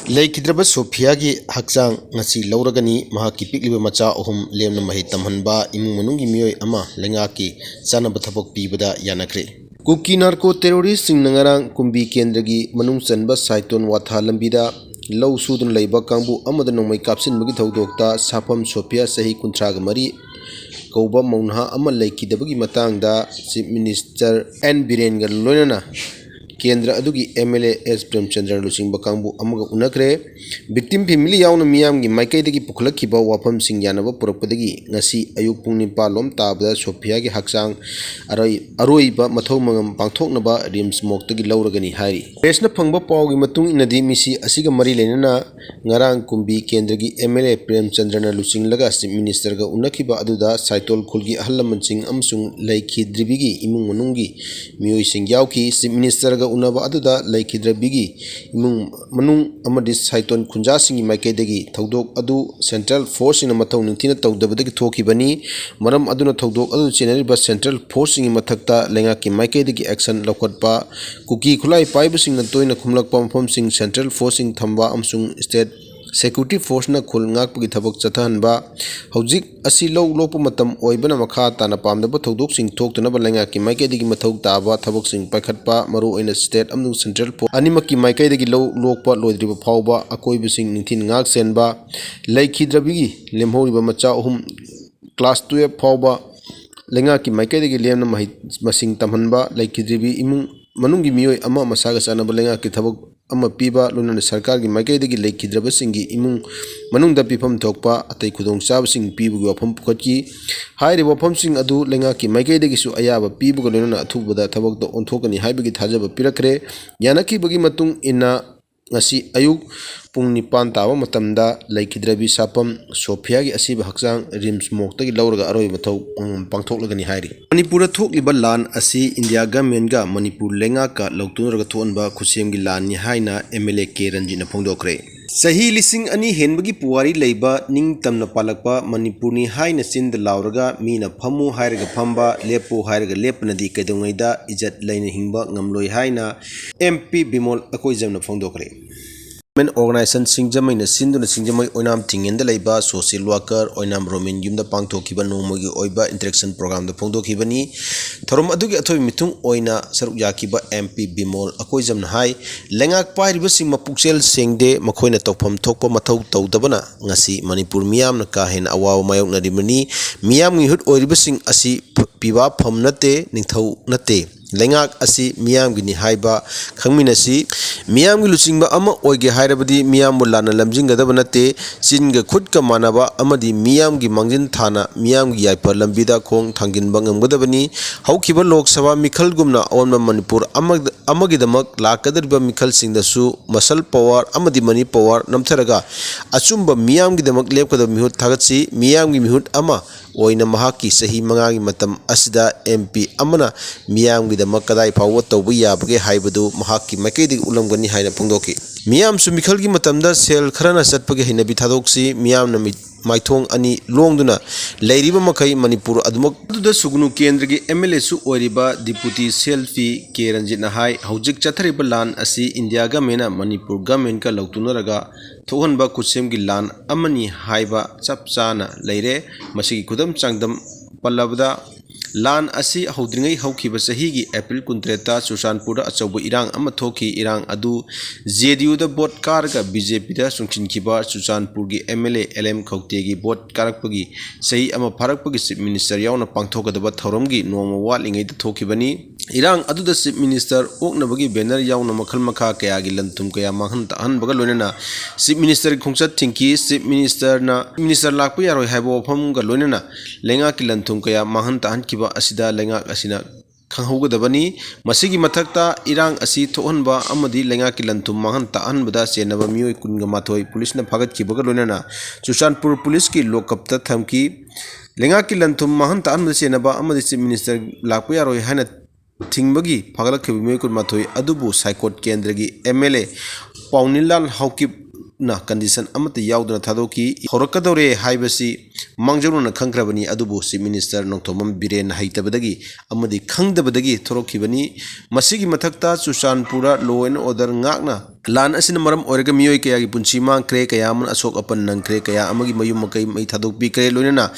Leikhidraba Sophiagi Haksang ngasi lauragani mahaki pikliba macha ohum lemna mahi tamhanba imung manungi miyoi ama Leingaki chanaba thabak pibada yanakre. Kuki narco terrorist sing nangarang kumbi kendragi manung chanba saiton watha lambida lau sudun leiba kangbu amada nongmai kapsin magi thaudokta Sapham Sophia sahi kuntraga mari kauba maunha ama leikidabagi matangda Chief Minister N Birenga loinana Kendra adugi MLA S Premchandra Lusing Bakangbu amaga unakre victim family yauna miyamgi maikai pukhlakiba wafam sing yanaba purakpadagi ngasi ayuk pung 9 lom tabada Sophia gi haksang aroiba mathau mangam pangthoknaba rims moktagi lauragani hari presna phangba pawgi matung inadi misi asiga mari lenana ngarang kumbi kendragi MLA Premchandra Lusing laga Chief Minister ga unakiba aduda saitol khulgi ahlaman sing amsung laikhidribigi imung manungi miyoi sing yauki Chief Minister ga unaba aduda laikhidrabigi imung manung amadi saiton khunja singi maikaidagi thaudok adu Central Force ina mathau ningthina tawdabadagi thokibani maram aduna thaudok adu chenariba Central Force singi mathakta Leingaki maikaidagi action lokhatpa kuki khulai paibasingna toina khumlakpa mafam sing Central Force sing thamba amsung State Security Force na khul ngakpagi thabak chathanba hojik asi lopu matam oibana makha tana pamdaba thaudok sing thoktunaba Leingaki maikaidagi mathau taba thabak sing paikhatpa maru oina State amnu Central Force animaki maikaidagi lokpa loidriba phawba akoiba sing ningthin ngak senba laikhidrabigi lemhoriba macha ohum class 12 phawba Leingaki maikaidagi lemna masing tamhanba laikhidribi imung manungi miyoi ama masaga sanaba Leingaki thabak ama piba lunana sarkar gi maikaidagi laikhidraba singi imung manungda pifam thokpa atai khudong chabsing pibugi wafam pukhatki hairi wafam sing adu Leingaki maikaidagi su ayaba pibuga lunana athubada thabakta onthokani haibagi thajaba pirakre yanaki bagi matung ina ngasi ayuk pung 9 tawa matamda laikhidrabi Sapham Sophia gi asiba haksang rims moktagi lauraga aroi mathau pangthoklagani hairi Manipura thokliba lan asi India government ga Manipur Leingaka lautunraga thonba khusem gi lan ni haina MLA K Ranjina phongdokre Sahi lising ani henbagi puwari leiba ning tamna palakpa Manipurni haina sind lauraga mina Phamu Hairaga Phamba Leppu Hairaga Lepnadi kedongaida ijat laina hingba ngamloi haina MP Bimol Akoijam na phongdokre Organization Singjamai na Sinduna Singjamai Oinam Tingenda Laiba Social Worker Oinam Romin Yumda Pangthokiba Nomogi Oiba Interaction Program da Phongdokhibani Thorom adugi athoi mitung oina saruk yakiba MP Bimol Akoijam na hai Leingak pairiba sing mapukchel sengde makhoina tokpham thokpa mathau tawdabana ngasi Manipur miyam na ka hen awaw mayok na rimani miyam ngi hut oiriba sing asi piwa pham nate ningthau nate Leingak asi miyam gi ni haiba khangminasi miyam gi luchingba ama oige hairabadi miyam mulana lamjingadaba nate chinga khutka manaba amadi miyam gi mangjin thana miyam gi yaipa lambida khong thanginba ngamgadabani haukiba lok sabha mikhal gumna onma Manipur amagi damak lakadriba mikhal singdasu muscle power amadi money power namtharaga achumba miyam gi damak lepkada mihut thagatsi miyam gi mihut ama oina mahaki sahi mangagi matam asida MP amana miyam gi damak kadai phawa tawba yabage haibadu mahaki maikaidi ulamgani haina phongdoki miyam su mikhal gi matamda sel kharana chatpage hinabi thadoksi miyam na maithong ani longduna leiriba makai Manipur adumak aduda sugunu kendra gi MLA su oiriba deputy selfie K Ranjit na hai hojik chathariba lan asi India ga mena Manipur government ka lautunaraga thohanba kusem gi lan amani haiba chapchana leire masigi kudam changdam pallabda lan asi hodringai haukiba sahigi April 13 Susanpura achauba irang ama thoki irang adu JDU da bot karga BJP da sungchinkiba Susanpur gi MLA LM Khokte gi bot karakpagi sahi ama pharakpagi Chief Minister yauna pangthokadaba thoramgi noma watlingai da thokibani irang adu da Chief Minister oknabagi banner yauna makhal makha kaya gi lantum kaya mahan tahan baga loinana Chief Minister khongchat thingki Chief Minister lakpa yaroi haibo pham ga loinana Leingaki lantum kaya mahan tahan kiba asida Leingak asina khanghogadabani masigi mathakta irang asi thohanba amadi Leingaki lantum mahan tahanbada chenaba miyoi kunga mathoi police na phagat kibaga loinana Susanpur police ki lokap ta thamki Leingaki lantum mahan tahanbada chenaba amadi Chief Minister lakpa yaroi haina thingmagi phagalak khibi miyoi kun mathoi adubu saikot kendragi MLA Paunilal Haukip na condition amata yauduna thadoki horakadore haibasi mangjuruna khangkrabani adubu Chief Minister Nongthomam Biren haitabadagi amadi khangdabadagi thorokhibani masigi mathakta Susanpura law and order ngakna ꯂꯥꯟ ꯑꯁꯤꯅ ꯃꯔꯝ ꯑꯣꯏꯔꯒ ꯃꯤꯑꯣꯏ ꯀꯌꯥꯒꯤ ꯄꯨꯟꯁꯤ ꯃꯥꯡꯈ꯭ꯔꯦ, ꯀꯌꯥ ꯑꯃꯅ ꯑꯁꯣꯛ ꯑꯄꯟ ꯅꯪꯈ꯭ꯔꯦ, ꯀꯌꯥ ꯑꯃꯒꯤ ꯃꯌꯨꯝ ꯃꯀꯩ ꯃꯩ ꯊꯥꯗꯣꯛꯄꯤꯈ꯭ꯔꯦ, ꯂꯣꯏꯅꯅ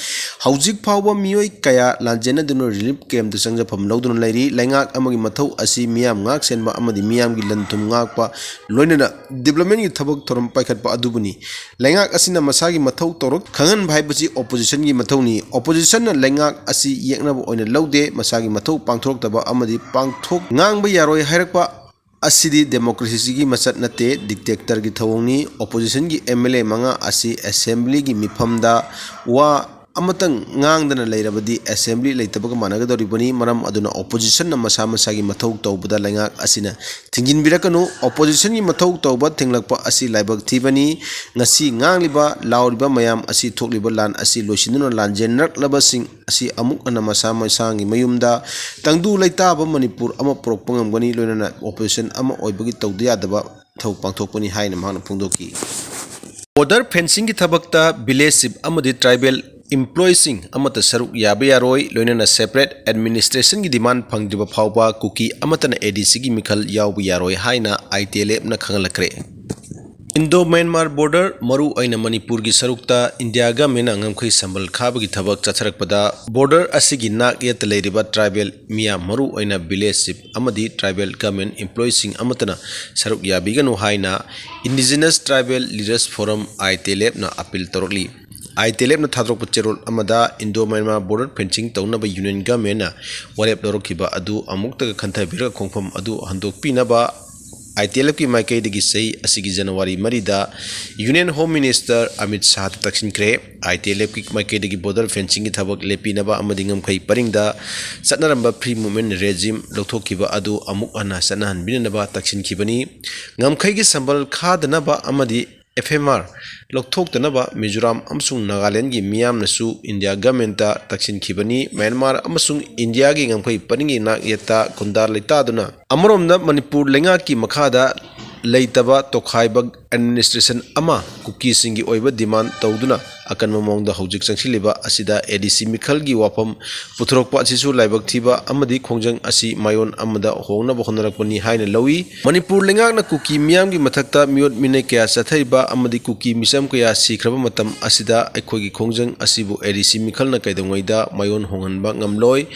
ꯍꯧꯖꯤꯛ ꯐꯥꯎꯕ ꯃꯤꯑꯣꯏ ꯀꯌꯥ ꯂꯥꯟꯖꯦꯟꯅꯗꯨꯅ ꯔꯤꯂꯤꯐ ꯀꯦꯝꯞꯇ ꯆꯪꯖꯐꯝ ꯂꯧꯗꯨꯅ ꯂꯩꯔꯤ꯫ ꯂꯩꯉꯥꯛ ꯑꯃꯒꯤ ꯃꯊꯧ ꯑꯁꯤ ꯃꯤꯌꯥꯝ ꯉꯥꯛ ꯁꯦꯟꯕ ꯑꯃꯗꯤ ꯃꯤꯌꯥꯝꯒꯤ ꯂꯟ ꯊꯨꯝ ꯉꯥꯛꯄ, ꯂꯣꯏꯅꯅ ꯗꯤꯕꯦꯂꯞꯃꯦꯟꯠꯀꯤ ꯊꯕꯛ ꯊꯧꯔꯝ ꯄꯥꯏꯈꯠꯄ ꯑꯗꯨꯕꯨꯅꯤ꯫ ꯂꯩꯉꯥꯛ ꯑꯁꯤꯅ ꯃꯁꯥꯒꯤ ꯃꯊꯧ ꯇꯧꯔꯛ ꯈꯪꯍꯟꯕ ꯍꯥꯏꯕꯁꯤ ꯑꯣꯄꯣꯖꯤꯁꯟꯒꯤ ꯃꯊꯧꯅꯤ꯫ ꯑꯣꯄꯣꯖꯤꯁꯟꯅ ꯂꯩꯉꯥꯛ ꯑꯁꯤ ꯌꯦꯛꯅꯕ ꯑꯣꯏꯅ ꯂꯧꯗꯦ, ꯃꯁꯥꯒꯤ ꯃꯊꯧ ꯄꯥꯡꯊꯣꯔꯛꯇꯕ ꯑꯃꯗꯤ ꯄꯥꯡꯊꯣꯛ ꯉꯥꯡꯕ ꯌꯥꯔꯣꯏ ꯍꯥꯏꯔꯛꯄ ꯑꯁꯤꯗꯤ ꯗꯦꯃꯣꯀ꯭ꯔꯦꯁꯤꯒꯤ ꯃꯆꯠ ꯅꯠꯇꯦ, ꯗꯤꯛꯇꯦꯇꯔꯒꯤ ꯊꯧꯑꯣꯡꯅꯤ꯫ ꯑꯣꯄꯣꯖꯤꯁꯟꯒꯤ MLA 5 ꯑꯁꯤ ꯑꯦꯁꯦꯝꯕ꯭ꯂꯤꯒꯤ ꯃꯤꯐꯝꯗ ꯋꯥ ꯑꯃꯇꯪ ꯉꯥꯡꯗꯅ ꯂꯩꯔꯕꯗꯤ ꯑꯦꯁꯦꯝꯕ꯭ꯂꯤ ꯂꯩꯇꯕꯒ ꯃꯥꯟꯅꯒꯗꯧꯔꯤꯕꯅꯤ꯫ ꯃꯔꯝ ꯑꯗꯨꯅ ꯑꯣꯄꯣꯖꯤꯁꯟꯅ ꯃꯁꯥ ꯃꯁꯥꯒꯤ ꯃꯊꯧ ꯇꯧꯕꯗ ꯂꯩꯉꯥꯛ ꯑꯁꯤꯅ ꯊꯤꯡꯖꯤꯟꯕꯤꯔꯛꯀꯅꯨ꯫ ꯑꯣꯄꯣꯖꯤꯁꯟꯒꯤ ꯃꯊꯧ ꯇꯧꯕ ꯊꯤꯡꯂꯛꯄ ꯑꯁꯤ ꯂꯥꯏꯕꯛ ꯊꯤꯕꯅꯤ꯫ ꯉꯁꯤ ꯉꯥꯡꯂꯤꯕ ꯂꯥꯎꯔꯤꯕ ꯃꯌꯥꯝ ꯑꯁꯤ ꯊꯣꯛꯂꯤꯕ ꯂꯥꯟ ꯑꯁꯤ ꯂꯣꯏꯁꯤꯟꯗꯨꯅ ꯂꯥꯟꯖꯦꯟꯅꯔꯛꯂꯕꯁꯤꯡ ꯑꯁꯤ ꯑꯃꯨꯛ ꯍꯟꯅ ꯃꯁꯥ ꯃꯁꯥꯒꯤ ꯃꯌꯨꯝꯗ ꯇꯪꯗꯨ ꯂꯩꯇꯥꯕ ꯃꯅꯤꯄꯨꯔ ꯑꯃ ꯄꯨꯔꯛꯄ ꯉꯝꯒꯅꯤ, ꯂꯣꯏꯅꯅ ꯑꯣꯄꯣꯖꯤꯁꯟ ꯑꯃ ꯑꯣꯏꯕꯒꯤ ꯇꯧꯗ ꯌꯥꯗꯕ ꯏꯊꯧ ꯄꯥꯡꯊꯣꯛꯄꯅꯤ ꯍꯥꯏꯅ ꯃꯍꯥꯛꯅ ꯐꯣꯡꯗꯣꯛꯈꯤ꯫ ꯕꯣꯔꯗꯔ ꯐꯦꯟꯁꯤꯡꯒꯤ ꯊꯕꯛꯇ ꯚꯤꯂꯦꯖ ꯆꯤꯐ ꯑꯃꯗꯤ ꯇ꯭ꯔꯥꯏꯕꯦꯜ ꯏꯝꯄ꯭ꯂꯣꯌꯤꯁꯤꯡ ꯑꯃꯠꯇ ꯁꯔꯨꯛ ꯌꯥꯕ ꯌꯥꯔꯣꯏ, ꯂꯣꯏꯅꯅ ꯁꯦꯄꯔꯦꯠ ꯑꯦꯗꯃꯤꯅꯤꯁꯇ꯭ꯔꯦꯁꯟꯒꯤ ꯗꯤꯃꯥꯟ ꯐꯪꯗ꯭ꯔꯤꯕ ꯐꯥꯎꯕ ꯀꯨꯀꯤ ꯑꯃꯠꯇꯅ ADCꯒꯤ ꯃꯤꯈꯜ ꯌꯥꯎꯕ ꯌꯥꯔꯣꯏ ꯍꯥꯏꯅ ITLFꯅ ꯈꯪꯍꯜꯂꯛꯈ꯭ꯔꯦ꯫ ꯏꯟꯗꯣ ꯃ꯭ꯌꯥꯟꯃꯥꯔ ꯕꯣꯔꯗꯔ ꯃꯔꯨꯑꯣꯏꯅ ꯃꯅꯤꯄꯨꯔꯒꯤ ꯁꯔꯨꯛꯇ ꯏꯟꯗꯤꯌꯥ ꯒꯃꯦꯟꯅ ꯉꯝꯈꯩ ꯁꯝꯕꯜ ꯈꯥꯕꯒꯤ ꯊꯕꯛ ꯆꯠꯊꯔꯛꯄꯗ ꯕꯣꯔꯗꯔ ꯑꯁꯤꯒꯤ ꯅꯥꯛ ꯌꯦꯠꯇ ꯂꯩꯔꯤꯕ ꯇ꯭ꯔꯥꯏꯕꯦꯜ ꯃꯤꯌꯥꯝ ꯃꯔꯨꯑꯣꯏꯅ ꯚꯤꯂꯦꯖ ꯆꯤꯐ ꯑꯃꯗꯤ ꯇ꯭ꯔꯥꯏꯕꯦꯜ ꯒꯃꯦꯟ ꯏꯝꯄ꯭ꯂꯣꯌꯤꯁꯤꯡ ꯑꯃꯠꯇꯅ ꯁꯔꯨꯛ ꯌꯥꯕꯤꯒꯅꯨ ꯍꯥꯏꯅ ꯏꯟꯗꯤꯖꯤꯅꯁ ꯇ꯭ꯔꯥꯏꯕꯦꯜ ꯂꯤꯗꯔꯁ ꯐꯣꯔꯝ ITLFꯅ ꯑꯄꯤꯜ ꯇꯧꯔꯛꯂꯤ꯫ ITLFꯅ ꯊꯥꯗꯣꯛꯄ ꯆꯦꯔꯣꯜ ꯑꯃꯗ ꯏꯟꯗꯣ ꯃ꯭ꯌꯥꯟꯃꯥꯔ ꯕꯣꯔꯗꯔ ꯐꯦꯟꯁꯤꯡ ꯇꯧꯅꯕ ꯌꯨꯅꯤꯌꯟ ꯒꯃꯦꯟꯅ ꯋꯥꯔꯦꯞ ꯂꯧꯔꯛꯈꯤꯕ ꯑꯗꯨ ꯑꯃꯨꯛꯇꯒ ꯈꯟꯊꯕꯤꯔꯒ ꯈꯣꯡꯐꯝ ꯑꯗꯨ ꯍꯟꯗꯣꯛꯄꯤꯅꯕ ITLFꯀꯤ ꯃꯥꯏꯀꯩꯗꯒꯤ ꯆꯍꯤ ꯑꯁꯤꯒꯤ ꯖꯅꯋꯥꯔꯤ 4ꯗ ꯌꯨꯅꯤꯌꯟ ꯍꯣꯝ ꯃꯤꯅꯤꯁꯇꯔ ꯑꯃꯤꯠ ꯁꯥꯍꯗ ꯇꯛꯁꯤꯟꯈ꯭ꯔꯦ꯫ ITLFꯀꯤ ꯃꯥꯏꯀꯩꯗꯒꯤ ꯕꯣꯔꯗꯔ ꯐꯦꯟꯁꯤꯡꯒꯤ ꯊꯕꯛ ꯂꯦꯞꯄꯤꯅꯕ ꯑꯃꯗꯤ ꯉꯝꯈꯩ ꯄꯔꯤꯡꯗ ꯆꯠꯅꯔꯝꯕ ꯐ꯭ꯔꯤ ꯃꯨꯚꯃꯦꯟꯠ ꯔꯦꯖꯤꯝ ꯂꯧꯊꯣꯛꯈꯤꯕ ꯑꯗꯨ ꯑꯃꯨꯛ ꯍꯟꯅ ꯆꯠꯅꯍꯟꯕꯤꯅꯕ ꯇꯛꯁꯤꯟꯈꯤꯕꯅꯤ꯫ ꯉꯝꯈꯩꯒꯤ ꯁꯝꯕꯜ ꯈꯥꯗꯅꯕ ꯑꯃꯗꯤ FMR ꯂꯧꯊꯣꯛꯇꯅꯕ ꯃꯤꯖꯣꯔꯥꯝ ꯑꯃꯁꯨꯡ ꯅꯥꯒꯥꯂꯦꯟꯗꯒꯤ ꯃꯤꯌꯥꯝꯅꯁꯨ ꯏꯟꯗꯤꯌꯥ ꯒꯃꯦꯟꯠꯇ ꯇꯛꯁꯤꯟꯈꯤꯕꯅꯤ꯫ ꯃ꯭ꯌꯥꯟꯃꯥꯔ ꯑꯃꯁꯨꯡ ꯏꯟꯗꯤꯌꯥꯒꯤ ꯉꯝꯈꯩ ꯄꯔꯤꯡꯒꯤ ꯅꯥꯛ ꯌꯦꯠꯇ ꯈꯨꯟꯗꯥ ꯂꯩꯇꯥꯗꯨꯅ ꯑꯃꯔꯣꯝꯗ ꯃꯅꯤꯄꯨꯔ ꯂꯩꯉꯥꯛꯀꯤ ꯃꯈꯥꯗ ꯂꯩꯇꯕ ꯇꯣꯈꯥꯏꯕ ꯑꯦꯗꯃꯤꯅꯤꯁꯇ꯭ꯔꯦꯁꯟ ꯑꯃ ꯀꯨꯀꯤꯁꯤꯡꯒꯤ ꯑꯣꯏꯕ ꯗꯤꯃꯥꯟ ꯇꯧꯗꯨꯅ ꯑꯀꯟꯕ ꯃꯑꯣꯡꯗ ꯍꯧꯖꯤꯛ ꯆꯪꯁꯤꯜꯂꯤꯕ ꯑꯁꯤꯗ ADC ꯃꯤꯈꯜꯒꯤ ꯋꯥꯐꯝ ꯄꯨꯊꯣꯔꯛꯄ ꯑꯁꯤꯁꯨ ꯂꯥꯏꯕꯛ ꯊꯤꯕ ꯑꯃꯗꯤ ꯈꯣꯡꯖꯪ ꯑꯁꯤ ꯃꯥꯏꯑꯣꯟ ꯑꯃꯗ ꯍꯣꯡꯅꯕ ꯍꯣꯠꯅꯔꯛꯄꯅꯤ ꯍꯥꯏꯅ ꯂꯧꯏ꯫ ꯃꯅꯤꯄꯨꯔ ꯂꯩꯉꯥꯛꯅ ꯀꯨꯀꯤ ꯃꯤꯌꯥꯝꯒꯤ ꯃꯊꯛꯇ ꯃꯤꯑꯣꯠ ꯃꯤꯅꯩ ꯀꯌꯥ ꯆꯠꯊꯔꯤꯕ ꯑꯃꯗꯤ ꯀꯨꯀꯤ ꯃꯤꯆꯝ ꯀꯌꯥ ꯁꯤꯈ꯭ꯔꯕ ꯃꯇꯝ ꯑꯁꯤꯗ ꯑꯩꯈꯣꯏꯒꯤ ꯈꯣꯡꯖꯪ ꯑꯁꯤꯕꯨ ADC ꯃꯤꯈꯜꯅ ꯀꯩꯗꯧꯉꯩꯗ ꯃꯥꯏꯑꯣꯟ ꯍꯣꯡꯍꯟꯕ ꯉꯝꯂꯣꯏ꯫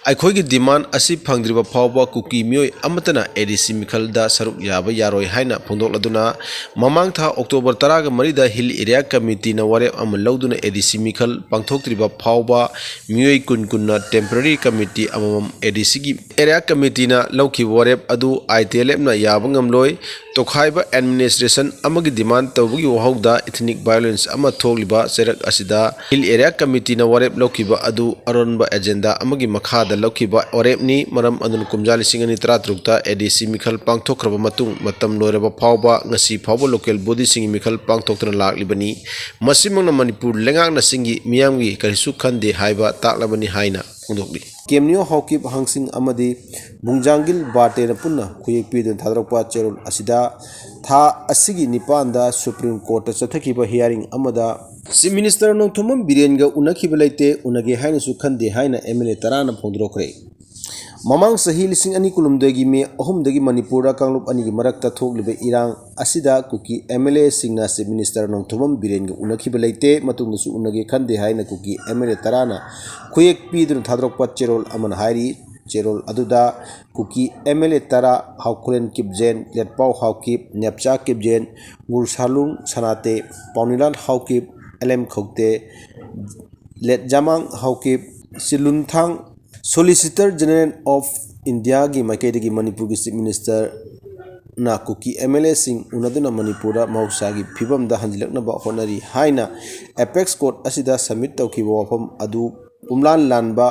ꯑꯩꯈꯣꯏꯒꯤ ꯗꯤꯃꯥꯟ ꯑꯁꯤ ꯐꯪꯗ꯭ꯔꯤꯕ ꯐꯥꯎꯕ ꯀꯨꯀꯤ ꯃꯤꯑꯣꯏ ꯑꯃꯠꯇꯅ ADC ꯃꯤꯈꯜꯗ ꯁꯔꯨꯛ ꯌꯥꯕ ꯌꯥꯔꯣꯏ ꯍꯥꯏꯅ ꯐꯣꯡꯗꯣꯛꯂꯗꯨꯅ ꯃꯃꯥꯡ ꯊꯥ ꯑꯣꯛꯇꯣꯕꯔ 13ꯗ ꯍꯤꯜ ꯑꯦꯔꯤꯌꯥ ꯀꯃꯤꯇꯤꯅ ꯋꯥꯔꯦꯞ ꯑꯃ ꯂꯧꯗꯨꯅ ADC ꯃꯤꯈꯜ ꯄꯥꯡꯊꯣꯛꯇ꯭ꯔꯤꯕ ꯐꯥꯎꯕ ꯃꯤꯑꯣꯏ ꯀꯨꯟꯅ ꯇꯦꯝꯄꯔꯔꯤ ꯀꯃꯤꯇꯤ ꯑꯃꯃꯝ ADCꯒꯤ ꯑꯦꯔꯤꯌꯥ ꯀꯃꯤꯇꯤꯅ ꯂꯧꯈꯤꯕ ꯋꯥꯔꯦꯞ ꯑꯗꯨ ITLFꯅ ꯌꯥꯕ ꯉꯝꯂꯣꯏ꯫ ꯇꯣꯈꯥꯏꯕ ꯑꯦꯗꯃꯤꯅꯤꯁꯇ꯭ꯔꯦꯁꯟ ꯑꯃꯒꯤ ꯗꯤꯃꯥꯟ ꯇꯧꯕꯒꯤ ꯋꯥꯍꯧꯗ ꯏꯊꯅꯤꯛ ꯚꯥꯏꯑꯣꯂꯦꯟꯁ ꯑꯃ ꯊꯣꯛꯂꯤꯕ ꯆꯩꯔꯛ ꯑꯁꯤꯗ ꯍꯤꯜ ꯑꯦꯔꯤꯌా ꯀꯃꯤꯇꯤꯅ ꯋꯥꯔꯦꯞ ꯂꯧꯈꯤꯕ ꯑꯗꯨ ꯑꯔꯣꯟꯕ ꯑꯦꯖꯦꯟꯗꯥ ꯑꯃꯒꯤ ꯃꯈꯥꯗ ꯂꯧꯈꯤꯕ ꯋꯥꯔꯦꯞꯅꯤ꯫ ꯃꯔꯝ ꯑꯗꯨꯅ ꯀꯨꯝꯖꯥ 2013ꯗ ADC ꯃꯤꯈꯜ ꯄꯥꯡꯊꯣꯛꯈ꯭ꯔꯕ ꯃꯇꯨꯡ ꯃꯇꯝ ꯂꯣꯏꯔꯕ ꯐꯥꯎꯕ ꯉꯁꯤ ꯐꯥꯎꯕ ꯂꯣꯀꯦꯜ ꯕꯣꯗꯤꯁꯤꯡꯒꯤ ꯃꯤꯈꯜ ꯄꯥꯡꯊꯣꯛꯇꯨꯅ ꯂꯥꯛꯂꯤꯕꯅꯤ꯫ ꯃꯁꯤꯃꯛꯅ ꯃꯅꯤꯄꯨꯔ ꯂꯩꯉꯥꯛꯅ ꯆꯤꯡꯒꯤ ꯃꯤꯌꯥꯝꯒꯤ ꯀꯔꯤꯁꯨ ꯈꯟꯗꯦ ꯍꯥꯏꯕ ꯇꯥꯛꯂꯕꯅꯤ ꯍꯥꯏꯅ ꯐꯣꯡꯗꯣꯛꯂꯤ꯫ ꯀꯦꯝꯅꯤꯌꯣ ꯍꯥꯎꯀꯤꯞ ꯍꯥꯡꯁꯤꯡ ꯑꯃꯗꯤ ꯕꯨꯡꯖꯥꯡꯒꯤꯜ ꯕꯥꯔꯇꯦꯅ ꯄꯨꯟꯅ ꯈꯨꯌꯦꯛ ꯄꯤꯗꯨꯅ ꯊꯥꯗꯣꯔꯛꯄ ꯆꯦꯔꯣꯜ ꯑꯁꯤꯗ ꯊꯥ ꯑꯁꯤꯒꯤ 9ꯗ ꯁꯨꯄ꯭ꯔꯤꯝ ꯀꯣꯔꯠꯇ ꯆꯠꯊꯈꯤꯕ ꯍꯤꯌꯥꯔꯤꯡ ꯑꯃꯗ ꯆꯤꯐ ꯃꯤꯅꯤꯁꯇꯔ ꯅꯣꯡꯊꯣꯝꯕꯝ ꯕꯤꯔꯦꯟꯒ ꯎꯅꯈꯤꯕ ꯂꯩꯇꯦ, ꯎꯅꯒꯦ ꯍꯥꯏꯅꯁꯨ ꯈꯟꯗꯦ ꯍꯥꯏꯅ MLA 10ꯅ ꯐꯣꯡꯗꯣꯛꯈ꯭ꯔꯦ꯫ ꯃꯃꯥꯡ ꯆꯍꯤ 2022ꯒꯤ ꯃꯦ 3ꯗꯒꯤ ꯃꯅꯤꯄꯨꯔꯗ ꯀꯥꯡꯂꯨꯞ ꯑꯅꯤꯒꯤ ꯃꯔꯛꯇ ꯊꯣꯛꯂꯤꯕ ꯏꯔꯥꯡ ꯑꯁꯤꯗ ꯀꯨꯀꯤ MLAꯁꯤꯡꯅ ꯆꯤꯐ ꯃꯤꯅꯤꯁꯇꯔ ꯅꯣꯡꯊꯣꯝꯕꯝ ꯕꯤꯔꯦꯟꯒ ꯎꯅꯈꯤꯕ ꯂꯩꯇꯦ, ꯃꯇꯨꯡꯗꯁꯨ ꯎꯅꯒꯦ ꯈꯟꯗꯦ ꯍꯥꯏꯅ ꯀꯨꯀꯤ MLA 10ꯅ ꯈꯨꯌꯦꯛ ꯄꯤꯗꯨꯅ ꯊꯥꯗꯣꯔꯛꯄ ꯆꯦꯔꯣꯜ ꯑꯃꯅ ꯍꯥꯏꯔꯤ꯫ ꯆꯦꯔꯣꯜ ꯑꯗꯨꯗ ꯀꯨꯀꯤ MLA 10, ꯍꯥꯎꯈꯨꯂꯦꯟ ꯀꯤꯞꯖꯦꯟ, ꯂꯦꯠꯄꯥꯎ ꯍꯥꯎꯀꯤꯞ, ꯅꯦꯞꯆꯥ ꯀꯤꯞꯖꯦꯟ, ꯉꯨꯔꯁꯥꯂꯨꯡ Sanate, Paolienlal Haokip, LM Khaute, Letzamang Haokip, Chinlunthang solicitor general of ꯏꯟꯗꯤꯌꯥꯒꯤ ꯃꯥꯏꯀꯩꯗꯒꯤ ꯃꯅꯤꯄꯨꯔꯒꯤ ꯆꯤꯐ ꯃꯤꯅꯤꯁꯇꯔꯅ ꯀꯨꯀꯤ MLAꯁꯤꯡ ꯎꯅꯗꯨꯅ ꯃꯅꯤꯄꯨꯔꯗ ꯃꯍꯧꯁꯥꯒꯤ ꯐꯤꯕꯝꯗ ꯍꯟꯖꯤꯜꯂꯛꯅꯕ ꯍꯣꯠꯅꯔꯤ ꯍꯥꯏꯅ ꯑꯦꯄꯦꯛꯁ ꯀꯣꯔꯠ ꯑꯁꯤꯗ ꯁꯕꯃꯤꯠ ꯇꯧꯈꯤꯕ ꯋꯥꯐꯝ ꯑꯗꯨ ꯄꯨꯝꯂꯥꯟ ꯂꯥꯟꯕ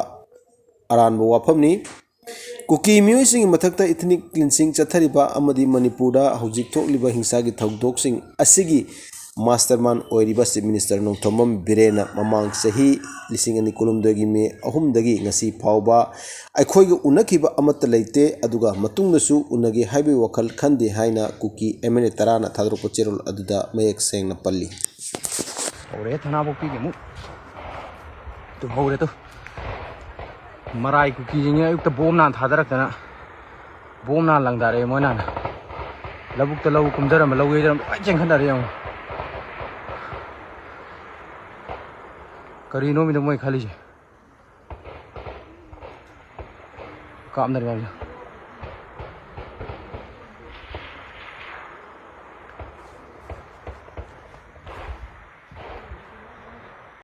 ꯑꯔꯥꯟꯕ ꯋꯥꯐꯝꯅꯤ꯫ ꯀꯨꯀꯤ ꯃꯤꯑꯣꯏꯁꯤꯡꯒꯤ ꯃꯊꯛꯇ ꯏꯊꯅꯤꯛ ꯀ꯭ꯂꯤꯟꯁꯤꯡ ꯆꯠꯊꯔꯤꯕ ꯑꯃꯗꯤ ꯃꯅꯤꯄꯨꯔꯗ ꯍꯧꯖꯤꯛ ꯊꯣꯛꯂꯤꯕ ꯍꯤꯡꯁꯥꯒꯤ ꯊꯧꯗꯣꯛꯁꯤꯡ ꯑꯁꯤꯒꯤ ꯃꯥꯁꯇꯔꯃꯥꯏꯟ ꯑꯣꯏꯔꯤꯕ ꯆꯤꯐ ꯃꯤꯅꯤꯁꯇꯔ ꯅꯣꯡꯊꯣꯝꯕꯝ ꯕꯤꯔꯦꯟꯅꯃꯃꯥꯡ ꯆꯍꯤ 2022ꯒꯤ ꯃꯦ 3ꯗꯒꯤ ꯉꯁꯤ ꯐꯥꯎꯕ ꯑꯩꯈꯣꯏꯒ ꯎꯅꯈꯤꯕ ꯑꯃꯠꯇ ꯂꯩꯇꯦ, ꯑꯗꯨꯒ ꯃꯇꯨꯡꯗꯁꯨ ꯎꯅꯒꯦ ꯍꯥꯏꯕꯒꯤ ꯋꯥꯈꯜ ꯈꯟꯗꯦ ꯍꯥꯏꯅ ꯀꯨꯀꯤ MLA 10ꯅ ꯊꯥꯗꯣꯔꯛꯄ ꯆꯦꯔꯣꯜ ꯑꯗꯨꯗ ꯃꯌꯦꯛ ꯁꯦꯡꯅ ꯄꯜꯂꯤ꯫ ꯍꯧꯔꯦ ꯊꯅꯥꯄꯣꯛꯄꯤꯒꯤ ꯑꯃꯨꯛ ꯍꯧꯔꯦ ꯃꯔꯥꯏ ꯀꯨꯀꯤꯁꯤꯡꯁꯦ ꯑꯌꯨꯛꯇ ꯕꯣꯝ ꯅꯥꯟ ꯊꯥꯗꯔꯛꯇꯅ ꯕꯣꯝ ꯅꯥꯟ ꯂꯪꯗꯥꯔꯛꯑꯦ ꯃꯣꯏꯅ ꯂꯧꯕꯨꯛꯇ ꯂꯧ ꯀꯨꯝꯖꯔꯝꯕ ꯂꯧꯒꯩꯗ ꯂꯣꯏ ꯆꯦꯟꯈꯠꯅꯔꯦ ꯌꯦꯡꯉꯣ ꯀꯔꯤꯅꯣ ꯃꯤꯗ ꯃꯣꯏ ꯈꯜꯂꯤꯁꯦ ꯀꯥꯞꯅꯔꯦ ꯃꯌꯥꯝꯁꯦ